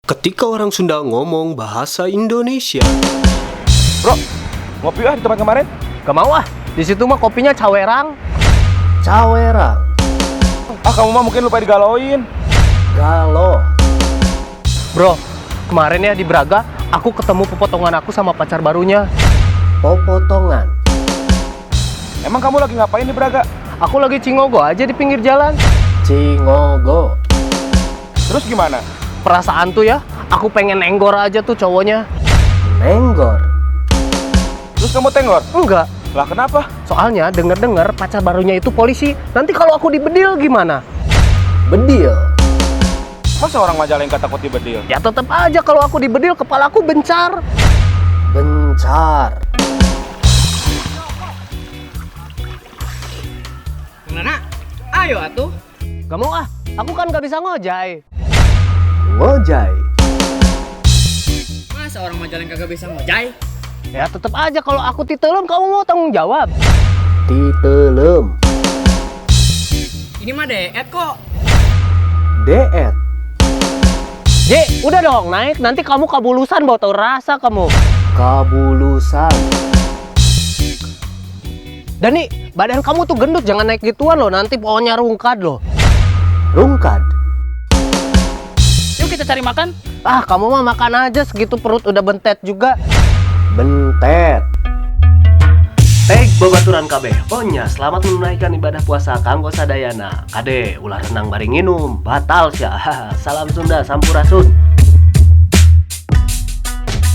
Ketika orang Sunda ngomong bahasa Indonesia. Bro, ngopi di tempat kemarin? Gak mau ah, di situ mah kopinya cawerang. Cawerang. Kamu mah mungkin lupa digalauin. Galo. Bro, kemarin ya di Braga, aku ketemu pepotongan aku sama pacar barunya. Popotongan. Emang kamu lagi ngapain di Braga? Aku lagi cingogo aja di pinggir jalan. Cingogo. Terus gimana? Perasaan tuh ya, aku pengen nenggor aja tuh cowoknya. Nenggor. Terus kamu tenggor? Enggak, Lah kenapa? soalnya denger-denger pacar barunya itu polisi. Nanti kalau aku dibedil gimana? Bedil. Masa orang Majalengka takut dibedil? Ya tetep aja kalau aku dibedil, kepalaku bencar. Bencar. Gimana? Ayo atuh. Gak mau ah, aku kan gak bisa ngojay. Ngojay. Masa orang Majalengka kagak bisa ngojay? Ya tetep aja kalau aku titelem, kamu mau tanggung jawab. Titelem. Ini mah deet kok. Deet. J, udah dong naik, nanti kamu kabulusan bawa tau rasa kamu. Kabulusan. Dan nih, badan kamu tuh gendut, jangan naik gituan loh, nanti pohonnya rungkad loh. Rungkad. Yuk kita cari makan. Ah, kamu mah makan aja, segitu perut udah bentet juga. Bentet. Teg babaturan kabeh. Ohnya, selamat menunaikan ibadah puasa kanggo sadayana. Kade, ulah renang bari nginum, batal sia. Salam Sunda, sampurasun.